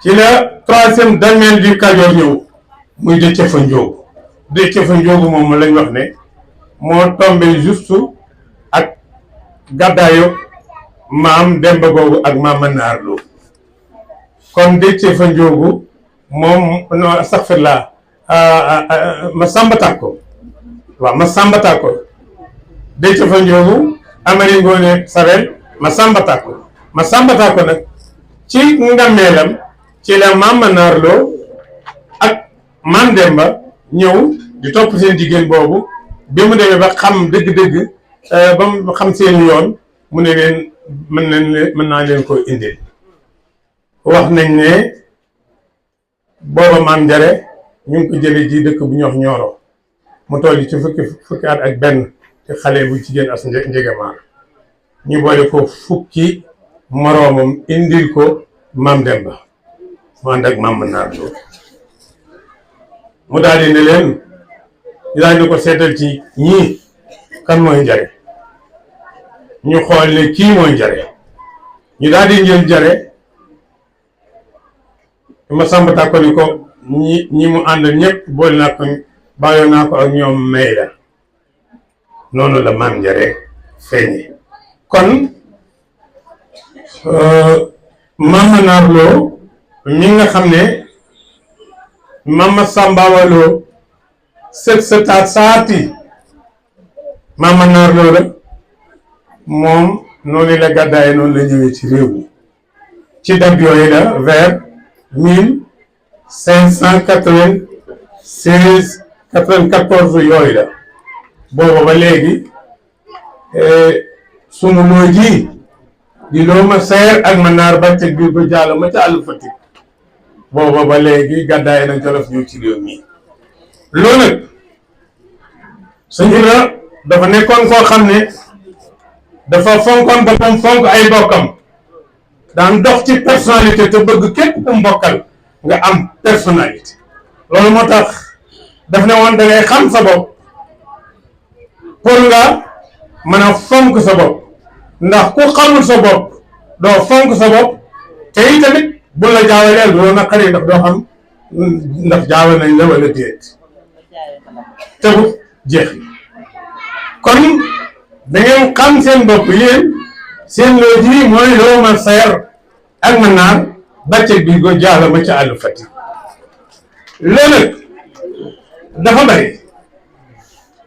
ci la troisième damel du Kajoor ñëw muy Déthié Fa Ndiogou. Déthié Fa Ndiogou moom lañ wax ne moo tombé juste ak gàddaayu maam Demba googu ak maam Manar Lo kon Déthié Fa Ndiogou moom non astaghfirullah ma Samba Takko waaw ma Samba Takko Déthié Fa Ndiogou Amari Ngoone Sabel ma Samba Takko nag ci ndammeelam ci la maam Manar Lo ak maam Demba ñëw di topp seen jigéen boobu bi mu demee ba xam dëgg-dëgg ba mu xam seen yoon mu ne leen mën naa leen ko indil. wax nañ ne booba maam Njare ñu ngi ko jëlee ji dëkk bu ñuy wax Ñooro mu toll ci fukki at ak benn te xale bu jigéen as njegemaar ñu boole ko fukki moroomam indil ko maam Demba mu ànd ak maam Manar Lo mu daal di ne leen ñu daal di ko seetal ci ñii kan mooy Njare ñu xool ne kii mooy Njare ñu daal di njël Njare ma Samba Takko ni ko ñi mu àndal ñëpp boole naa ko bàyyoo naa ko ak ñoom may la noonu la maam Njare feeñe kon maam Manar Lo mi nga xam ne Mama Samba Lo sët sëtaat saati maam Manar Lo la moom noonu la gàddaaye noonu la ñëwee ci réew mi ci date yooyu la vers 1596 94 yooyu la booba ba léegi sunu loo ji di loo ma seer ak ma naar ba teg bi ba jàll ma ca àll Fatick booba ba léegi gàddaay na Jolof ñëw ci réew mi loolu nag sëñ Ibra dafa nekkoon koo xam ne dafa fonkoon boppam fonk ay bokkam daan dox ci personnalité te bëgg képp ku mbokkal nga am personnalité loolu moo tax daf ne woon da ngay xam sa bopp pour nga mën a fonk sa bopp ndax ku xamul sa bopp doo fonk sa bopp te i tamit bu la jaawaleel doo naqari ndax doo xam ndax jaawal nañ la wala déet tegu jeex kon da ngeen xam seen bopp yéen seen loo ji mooy loo ma seer ak ma naar bàcceg bi go jaala ma ca àll Fatick loolu nag dafa bari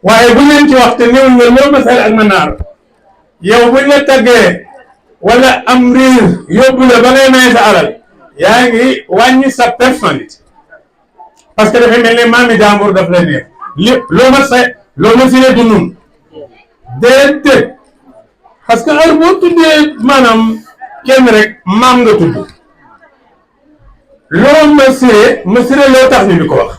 waaye bu leen ci wax te néew nga loo ma seer ak ma naar yow buñ la taggee wala am riir yóbbu la ba ngay may sa alal yaa ngi wàññi sa personnalité parce que dafa mel ne maami jàmbur daf la neex lépp loo ma siree du nun déedéet parce que heure boo tuddee maanaam kenn rek maam nga tudd loo ma siree loo tax ñu di ko wax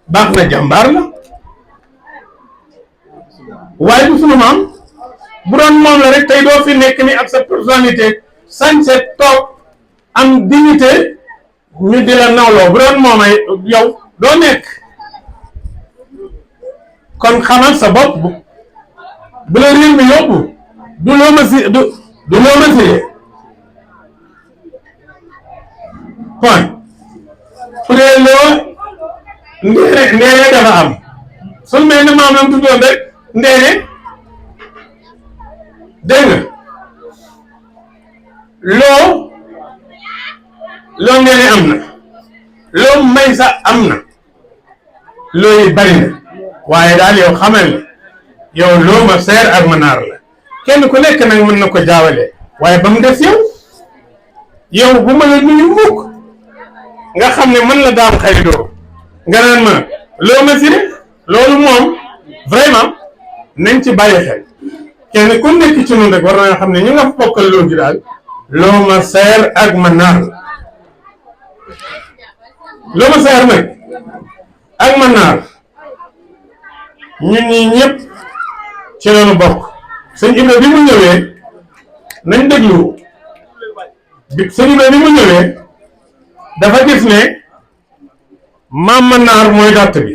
baax na jàmbaar la waaye du sunu maam bu doon moom la rek tey doo fi nekk ni ak sa personnalité sañse toog am dignité ñu di la nawloo bu doon moom ay yow doo nekk kon xamal sa bopp bu la réew mi yóbbu du loo ma si du loo ma siyee point pour loo ndeene dafa am suñ mel ni maam lam tuddoon rek ndeene dégg nga loo ndeene am na loo may sa am na looy bari na waaye daal yow xamal ne yow loo ma seer ak ma naar la kenn ku nekk nag mën na ko jaawale waaye ba mu des yow bu ma la nuyu mukk nga xam ne mën la daam xaydoo nga naan ma loo ma sire loolu moom vraiment nañ ci bàyyi xel kenn ku nekk ci noonu rek war na xam ne ñu nga bokkal loo gi daal loo ma seer ak ma naar la loo ma seer nag ak ma naar ñun ñi ñëpp ci loolu bokk sëñ Ibra bi mu ñëwee nañ déglu sëñ Ibra bi mu ñëwee dafa gis ne maam ma naar mooy dàtt bi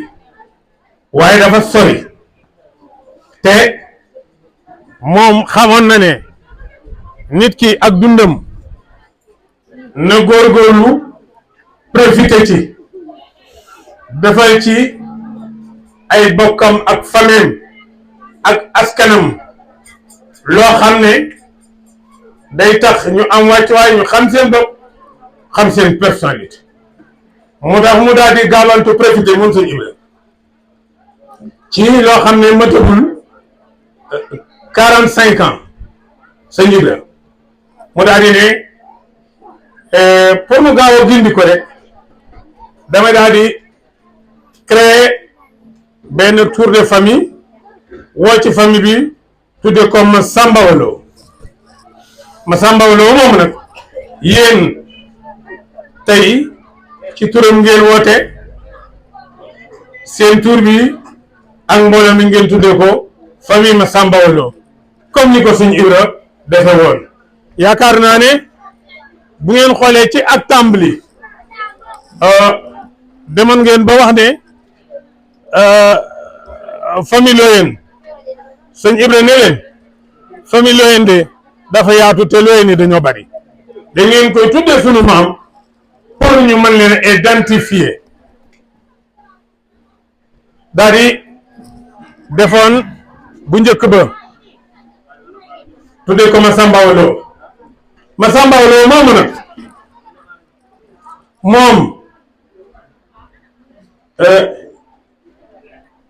waaye dafa sori te moom xamoon na ne nit ki ak dundam na góorgóorlu profité ci defal ci ay bokkam ak famille ak askanam loo xam ne day tax ñu am wàccuwaay ñu xam seen bopp xam seen personnalité mu tax mu daal di gaawantu profité moom sëñ Ibra ci loo xam ne matagul 45 ans sëñ Ibra mu daal di ne pour mu gaaw a gindi ko rek dama daal di créer benn tour de famille woo ci famille bi tudde comme Massamba Walo moomu nag yéen tey ci turam ngeen woote seen tur bi ak mbooloo mi ngeen tudde ko famille Massamba Walo comme ni ko suñ Ibra defe woon yaakaar naa ne bu ngeen xoolee ci ak tàmbali demoon ngeen ba wax ne famille Loyenne sëñ Ibra ne leen famille Loyenne de dafa yaatu te Loyenne yi dañoo bari da ngeen koy tuddee sunu maam pour ñu mën leen identifier daal di defoon bu njëkk ba tuddee ko Massamba Walo moomu nag moom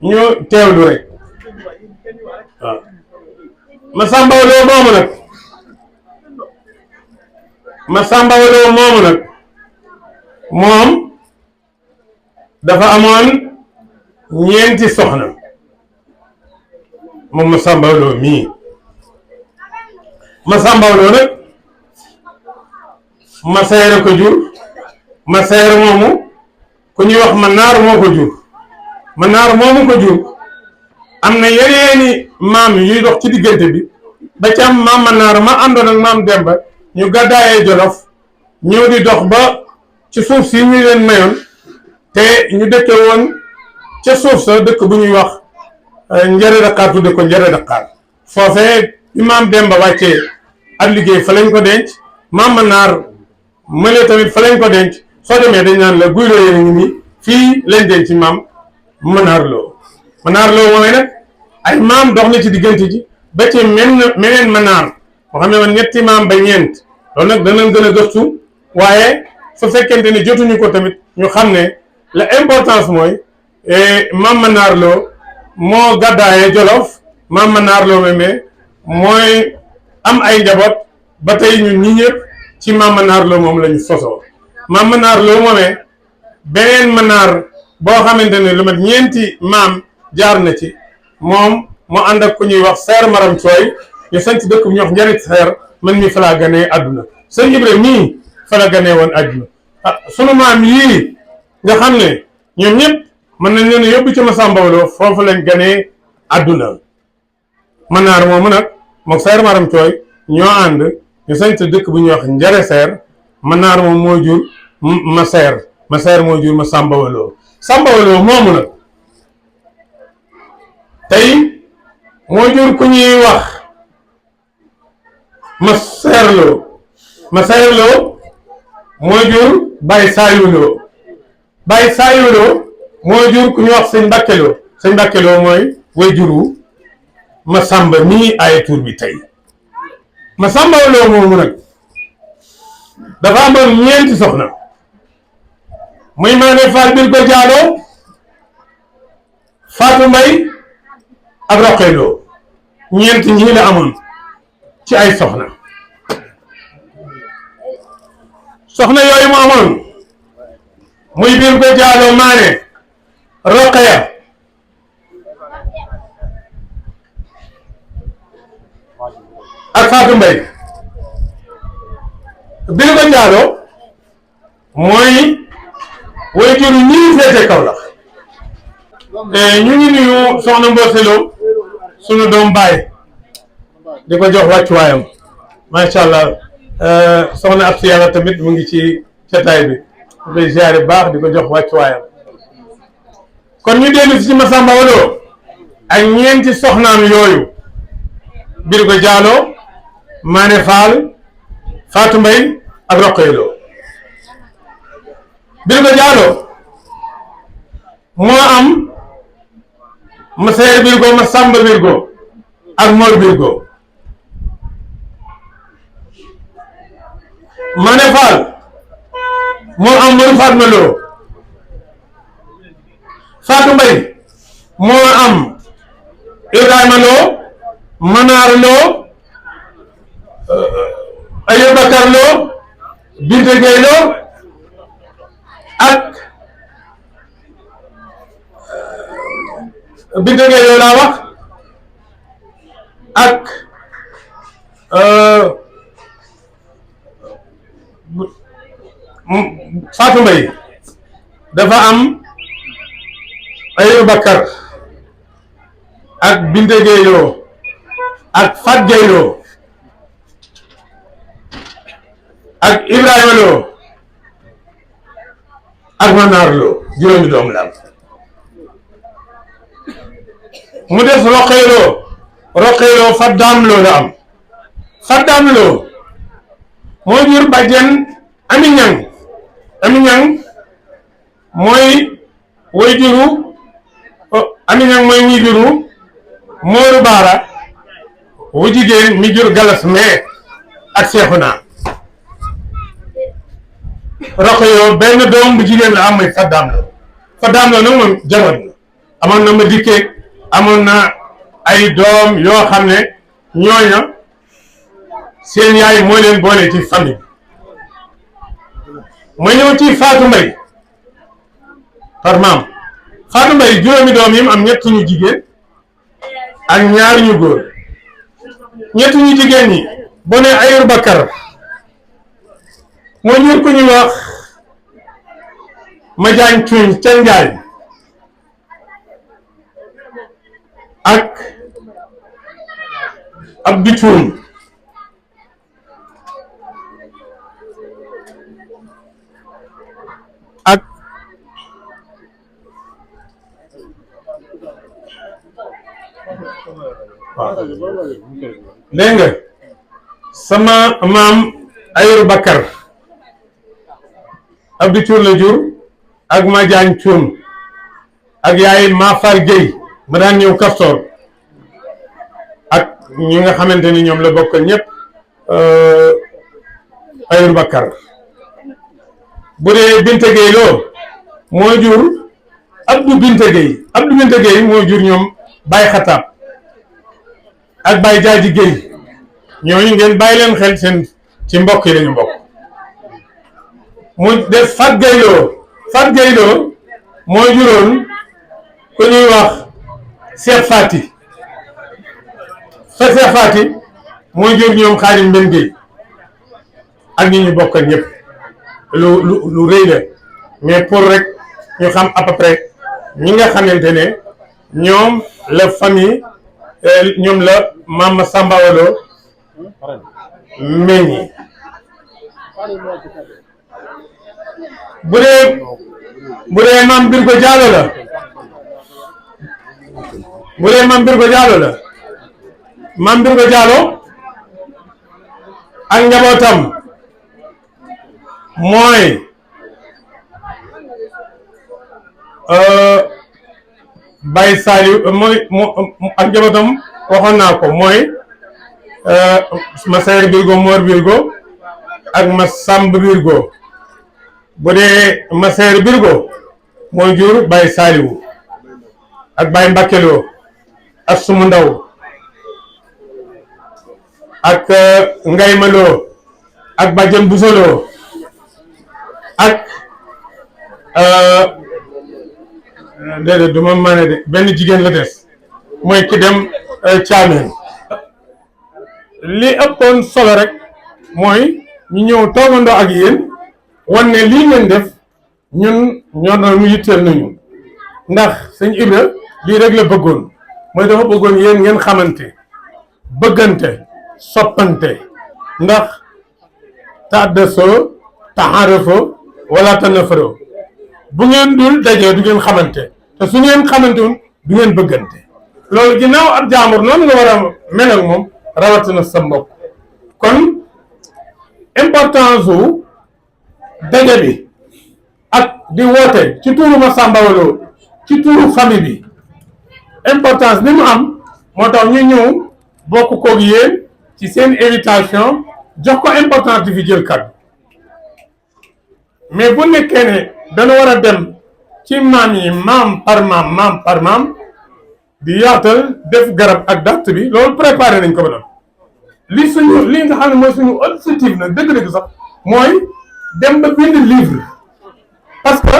ñu teewlu rek waaw Massamba Walo moomu nag moom dafa amoon ñeenti soxna moom Massamba Walo mii Massamba Walo nag Massayer ko jur Massayer moomu ku ñuy wax Manaar moo ko jur Manaar moomu ko jur am na yeneeni maam yuy dox ci diggante bi ba ci am maam Manaar ma àndoon ak maam Demba ñu gàddaayee Jolof ñëw di dox ba ci suuf si ñu leen mayoon te ñu dëkke woon ca suuf sa dëkk bu ñuy wax Njare Dakar tudde ko Njare Dakar foofee bi maam Demba wàccee ak liggéey fa lañ ko denc maam Manaar mële tamit fa lañ ko denc soo demee dañ naan la guy loo yéen ngi nii fii lañ denc maam Manaar Lo mooy nag ay maam dox na ci diggante ji ba ci meneen Manaar boo xam ne woon ñetti maam ba ñeent loolu nag danañ gën a gëstu waaye su fekkente ne jotuñu ko tamit ñu xam ne la importance mooy maam Manaar Lo moo gàddaayee Jolof maam Manaar Lo mooy am ay njaboot ba tey ñun ñi ñëpp ci maam Manaar Lo moom la ñu sosoo maam Manaar Lo moomee beneen Manaar boo xamante ne lu mat ñeenti maam jaar na ci moom mu ànd ak ku ñuy wax Seer Maram Cooy ñu sanc dëkk bu ñuy wax Njarit Seer man mi fa laa ganee àdduna sëñ Ibra mii fa la ganee woon àdduna sunu maam yii nga xam ne ñoom ñëpp mën nañ leen yóbbu ci Massamba Walo foofu lañ ganee àdduna Manaar moomu nag moom Seer Maram Cooy ñoo ànd ñu sanc dëkk bu ñuy wax Njare Seer Manaar moom moo jur Massayer moo jur Massamba Walo moomu nag tey moo jur ku ñuy wax Massayer Lo moo jur Baye Saayu Lo moo jur ku ñuy wax sëñ Mbàkke Lo mooy way juru Massamba nii ay tur bi tey Massamba Walo moomu nag dafa amoon ñeenti soxna muy Maane Fall bir ko Jaalo Fatou Mbay ak Roqee Lo ñeent ñii la amoon ci ay soxna yooyu mu amoon muy bir ko Jaalo Maane Roqeya ak Fatou Mbay bir ko Jaalo mooy way juru ñii féete Kaolack ñu ngi nuyu soxna Mbose Lo sunu doom baay di ko jox wàccuwaayam macha allah soxna ab si yàlla tamit mu ngi ci cataay bi di koy ziare baax di ko jox wàccuwaayam kon ñu dellu si ci Massamba Walo ak ñeenti soxnaam yooyu bir ko Jaalo Maane Fall Fatou Mbay ak Roqee Lo Birgo Diallo moo am Massaer Birgo Massamba Birgo ak Mor Birgo. Mané Fall moo am Modou Fatma Lo. Fatou Mbaye moo am Ibrahima Lo, Manar Lo, Ayou Bakar Lo, Binta Gueye Lo ak Binta Gueye Lo laa wax ak Fatou Mbaye dafa am Ayou Bakar ak Binta Gueye Lo ak Fat Gueye Lo ak Ibrahima Lo ak Manar Lo juróomi doom la am mu des Roqee Lo Faddaam Lo la am Faddaam Lo moo jur bàjjen Ami Ñang mooy way juru Ami Ñang mooy wuy juru Mooru Baara wu jigéen mi jur Galas mais ak Seexuna. Roqee benn doom bu jigéen la am mooy Faddaam Lo nag moom jabar la amoon na ma dikkee amoon na ay doom yoo xam ne ñooña seen yaay moo leen boole ci famille. ma ñëw ci Fatou Mbaye par maam Fatou Mbaye juróomi doom yi mu am ñett ñu jigéen ak ñaar ñu góor. ñett ñu jigéen ñi boo ne Ayou Bakar moo jur ku ñuy wax ma jaañ cuuñ ca Njaay ak Abdou Cuuñ ak dégg nga sama maam Ayou Bakar Abdou Cuun la jur ak ma jaañ cuun ak yaay Mafar Gueye ma daan ñëw Castor ak ñi nga xamante ni ñoom la bokk ñëpp Ayou Bakar bu dee Binta Gueye Lo moo jur Abdou Binta Gueye moo jur ñoom Baye Xataab ak Baye Jaaji Gueye ñooñu ngeen bàyyi leen xel seen ci mbokk yi lañu bokk. mu def Fat Gueye Lo moo juróon ku ñuy wax Cheikh Fati Cheikh Fati moo jur ñoom Xaadim Mben Gueye ak ñi ñu bokkal ñëpp lu rëy la mais pour rek ñu xam à peu près ñi nga xamante ne ñoom la famille ñoom la Mama Samba Walo meññi. bu dee Mame Birgo Diallo la Mame Birgo Diallo ak njabootam mooy Baye Saliou mooy ak njabootam waxoon naa ko mooy Massaer Birgo Mor Birgo ak Massamba Birgo. bu dee Massaer Birgo mooy jur Baye Saliou ak Baye Mbacké Lo ak Sumu Ndaw ak Ngayma Lo ak Badiane Bousso Lo ak déedéet du ma mën de benn jigéen la des mooy ki dem Thiamène. li ëppoon solo rek mooy ñu ñëw toogandoo ak yéen wan ne lii ngeen def ñun ñoo doon mu yitteel nañu ndax sëñ Ibra lii rek la bëggoon mooy dafa bëggoon yéen ngeen xamante bëggante soppante ndax ta'addasoo ta'aarafoo wala tanafaroo bu ngeen dul dajee du ngeen xamante te su ngeen xamante woon du ngeen bëggante loolu ginnaaw ab jaambur noonu nga war a mel ak moom rawatina sa mbokk kon importance u daje bi ak di woote ci tuuru Massamba Lo ci tuuru famille bi importance bi mu am moo tax ñu ñëw bokk koog yéen ci seen invitation jox ko importance di fi jël kàddu mais bu nekkee ne dana war a dem ci maam yi maam par maam di yaatal def garab ak date bi loolu préparé nañ ko ba doon li nga xam ne mooy suñu objectif nag dëgg-dëgg sax mooy dem ba bind livre parce que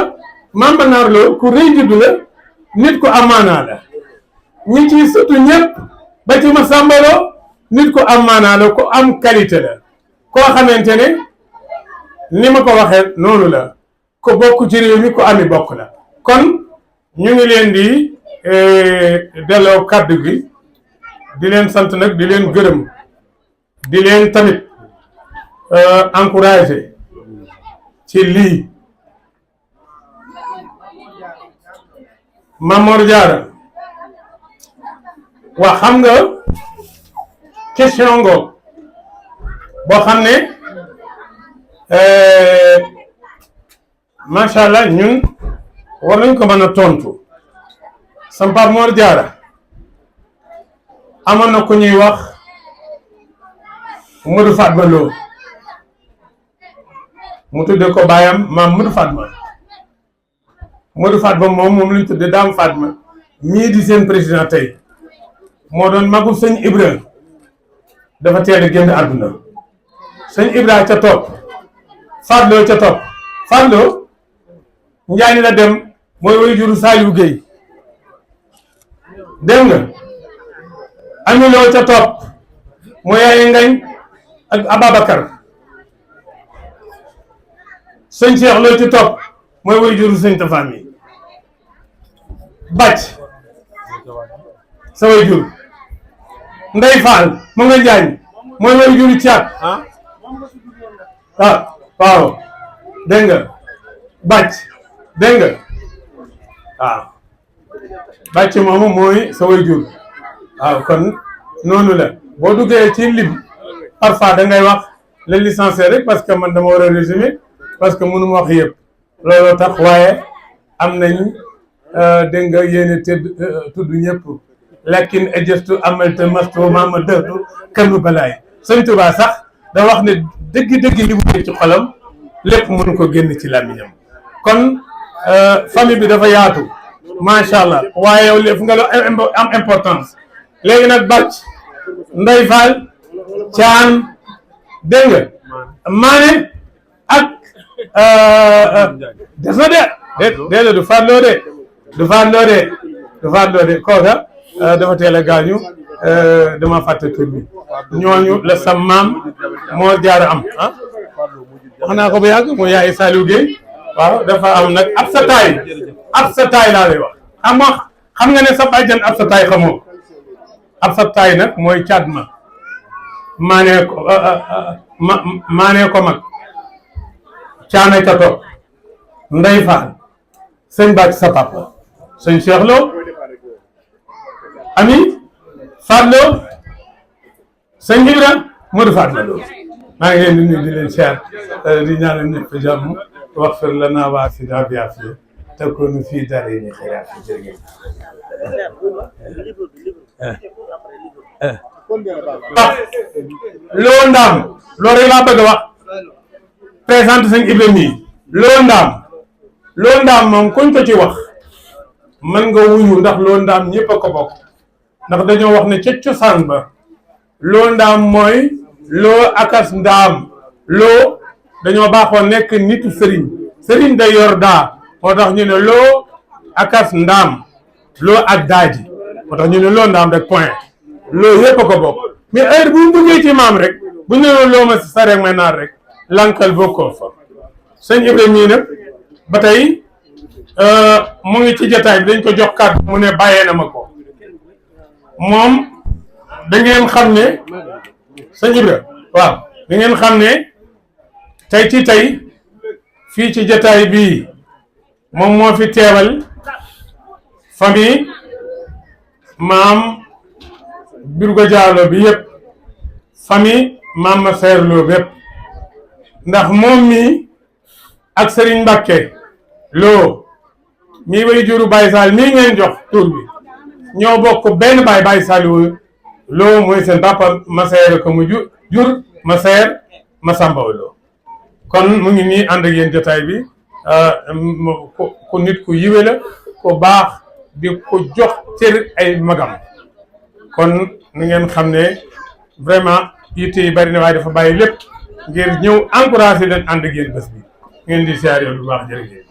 Mame Manar Lo ku rëy juddu la nit ko amaanaa la ñi ci surtout ñëpp ba ci Massamba Lo nit ko amaanaa la ku am qualité la koo xamante ne ni ma ko waxee noonu la ko bokk ci réew mi ko ami bokk la kon ñu ngi leen di delloo kàddu gi di leen sant nag di leen gërëm di leen tamit encouragé ci lii Mamor Diarra waa xam nga question ngo boo xam ne macha allah ñun war nañ ko mën a tontu sam Pape Mor Diarra amoon na ku ñuy wax Modou Fatma Lo mu tudde ko baayam maam Modou Fatma moom lañ tudde Dame Fatma ñii di seen président tey moo doon magu sëñ Ibra dafa teel a génn àdduna sëñ Ibra ca topp Fadlo ca topp Fadlo Njaañ la dem mooy way juru Saliou Guèye dégg nga Amiloo ca topp mooy Yaay Ngañ ak Ababacar sëñ Cheikh Lo ci topp mooy way juru sëñ Tafam yi bàcc sa way jur Ndey Fall mu nga Njaañ mooy way juru caat waaw dégg nga bàcc dégg nga waaw bàcc moomu mooy sa way jur waaw kon noonu la boo duggee ci lim parfois da ngay wax le licencié rek parce que man dama war a résumer parce que mënu ma wax yëpp looloo tax waaye am nañ dégg nga yéene tudd ñëpp lakin ejestu amalta mastu mama dëtu kanu balaay sëñ Tuubaa sax da wax ne dëgg-dëgg li mu ci xolam lépp mënu ko génn ci làmmiñam kon famille bi dafa yaatu macha allah waaye yow lépp nga am importance léegi nag bàcc Ndey Fall Caan dégg nga Maane ak des na de du Fadlo de kooka dafa teel a gaañu dama fàtte tur bi ñooñu la sa maam moo jaar am wax naa ko bu yàgg mu yaay Saliou Guèye waaw dafa am nag ab sa taay laa lay wax xam nga ne sa bàjjan ab sa taay xamoo ab sa taay nag mooy caat maanee ko mag caana ca topp Ndey Fall sëñ bàcc sa papa sëñ Cheikh Lo ami Fadlo sëñ Ibra Modou Fatma Lo maa ngi leen di nuyu di leen siyaar di ñaanal ñëpp jàmm wax fir la naa waa fi daa biyaa fi te ko nu fii dara yi ni xëyaat fi jërëjëf loo ndaam loolu rek laa bëgg a wax présente sëñ Ibrahima yi loo ndaam moom kuñ ko ci wax mën nga wuyu ndax loo ndaam ñëpp a ko bokk ndax dañoo wax ne ca cosaan ba loo ndaam mooy loo akas ndaam loo dañoo baaxoo nekk nitu sëriñ day yor daa moo tax ñu ne loo akas ndaam loo ak daaji moo tax ñu ne loo ndaam rek point loo yëpp a ko bokk mais heure bu mu duggee ci maam rek bu ñu ne loo ma si sa rek may naar rek lankal bokkoo fa sëñ Ibrahima mii nag ba tey mu ngi ci jotaay bi dañ ko jox kàddu mu ne bàyyee na ma ko moom da ngeen xam ne sëñ Ibrahima waaw da ngeen xam ne tey ci tey fii ci jotaay bii moom moo fi teewal famille maam Birgo Diallo bi yëpp famille maam ma Seer Lo bépp ndax moom mi ak Serigne Mbacke loo mii way juru Baye Sall mii ngeen jox tur bi ñoo bokk benn Baye Saliou loo mooy seen papa Massaer ko mu jur Massaer Masamba Lo kon mu ngi nii ànd ak yéen jotaay bi ku nit ku yiwe la ku baax di ko jox cër ay magam kon na ngeen xam ne vraiment yitte yi bari na waaye dafa bàyyi lépp ngir ñëw encouragé leen ànd ak yéen bés bi ngeen di siyaare bu baax jërëjëf